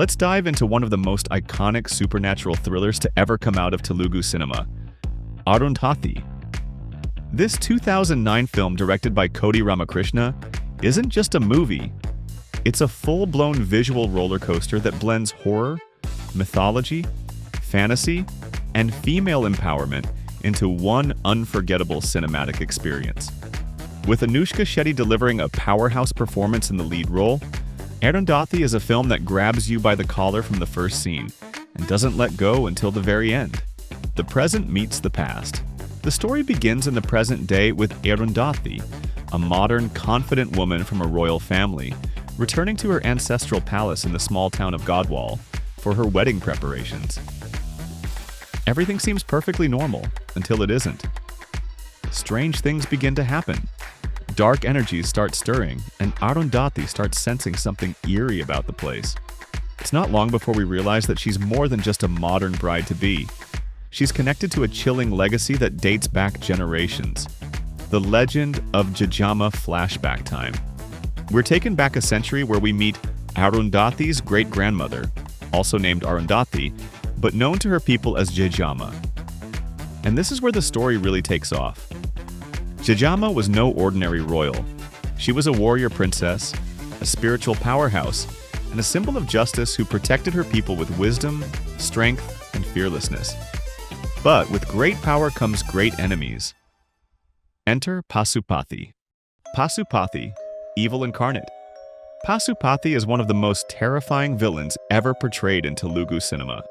Let's dive into one of the most iconic supernatural thrillers to ever come out of Telugu cinema, Arundhathi. This 2009 film directed by Kodi Ramakrishna isn't just a movie. It's a full-blown visual roller coaster that blends horror, mythology, fantasy, and female empowerment into one unforgettable cinematic experience. With Anushka Shetty delivering a powerhouse performance in the lead role, Arundhathi is a film that grabs you by the collar from the first scene and doesn't let go until the very end. The present meets the past. The story begins in the present day with Arundhathi, a modern, confident woman from a royal family, returning to her ancestral palace in the small town of Godwal for her wedding preparations. Everything seems perfectly normal until it isn't. Strange things begin to happen. Dark energies start stirring, and Arundhathi starts sensing something eerie about the place. It's not long before we realize that she's more than just a modern bride-to-be. She's connected to a chilling legacy that dates back generations. The legend of Jejama flashback time. We're taken back a century where we meet Arundhathi's great-grandmother, also named Arundhathi, but known to her people as Jejama. And this is where the story really takes off. Jejama was no ordinary royal. She was a warrior princess, a spiritual powerhouse, and a symbol of justice who protected her people with wisdom, strength, and fearlessness. But with great power comes great enemies. Enter Pasupathi. Pasupathi, evil incarnate. Pasupathi is one of the most terrifying villains ever portrayed in Telugu cinema.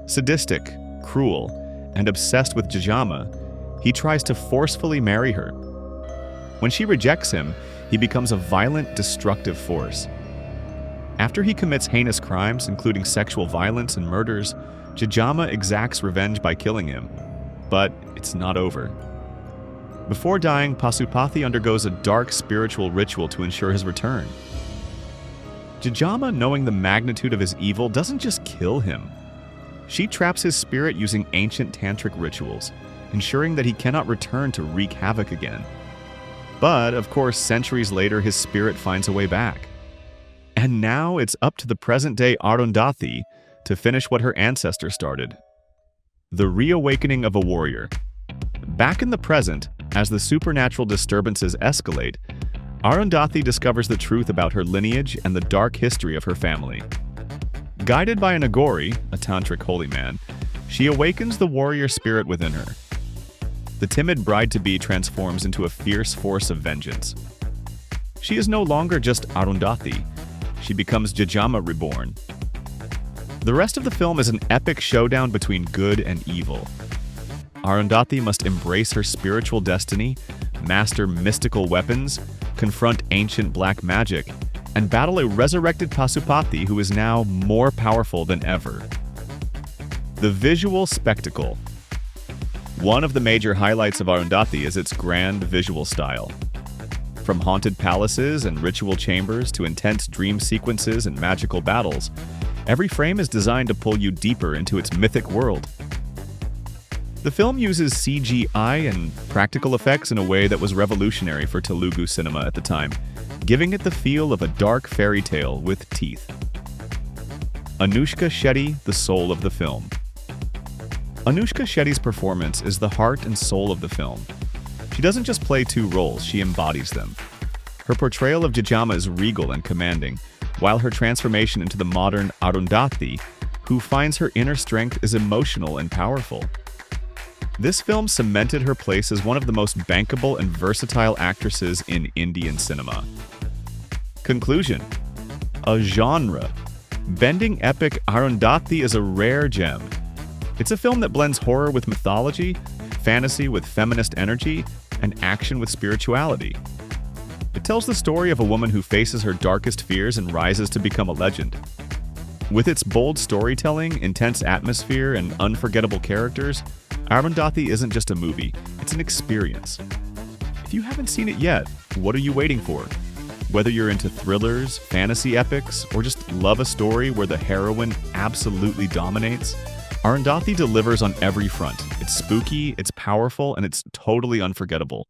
Sadistic, cruel, and obsessed with Jejama, he tries to forcefully marry her. When she rejects him, he becomes a violent, destructive force. After he commits heinous crimes, including sexual violence and murders, Jejama exacts revenge by killing him. But it's not over. Before dying, Pasupathi undergoes a dark spiritual ritual to ensure his return. Jejama, knowing the magnitude of his evil, doesn't just kill him. She traps his spirit using ancient tantric rituals, ensuring that he cannot return to wreak havoc again. But, of course, centuries later, his spirit finds a way back. And now it's up to the present-day Arundhathi to finish what her ancestor started. The reawakening of a warrior. Back in the present, as the supernatural disturbances escalate, Arundhathi discovers the truth about her lineage and the dark history of her family. Guided by an Agori, a tantric holy man, she awakens the warrior spirit within her. The timid bride-to-be transforms into a fierce force of vengeance. She is no longer just Arundhathi. She becomes Jejama reborn. The rest of the film is an epic showdown between good and evil. Arundhathi must embrace her spiritual destiny, master mystical weapons, confront ancient black magic, and battle a resurrected Pasupathi who is now more powerful than ever. The visual spectacle. One of the major highlights of Arundhathi is its grand visual style. From haunted palaces and ritual chambers to intense dream sequences and magical battles, every frame is designed to pull you deeper into its mythic world. The film uses CGI and practical effects in a way that was revolutionary for Telugu cinema at the time, giving it the feel of a dark fairy tale with teeth. Anushka Shetty, the soul of the film. Anushka Shetty's performance is the heart and soul of the film. She doesn't just play two roles, she embodies them. Her portrayal of Jejama is regal and commanding, while her transformation into the modern Arundhathi, who finds her inner strength, is emotional and powerful. This film cemented her place as one of the most bankable and versatile actresses in Indian cinema. Conclusion. A genre. Bending epic Arundhathi is a rare gem. It's a film that blends horror with mythology, fantasy with feminist energy, and action with spirituality. It tells the story of a woman who faces her darkest fears and rises to become a legend. With its bold storytelling, intense atmosphere, and unforgettable characters, Arundhathi isn't just a movie, it's an experience. If you haven't seen it yet, what are you waiting for? Whether you're into thrillers, fantasy epics, or just love a story where the heroine absolutely dominates, Arundhathi delivers on every front. It's spooky, it's powerful, and it's totally unforgettable.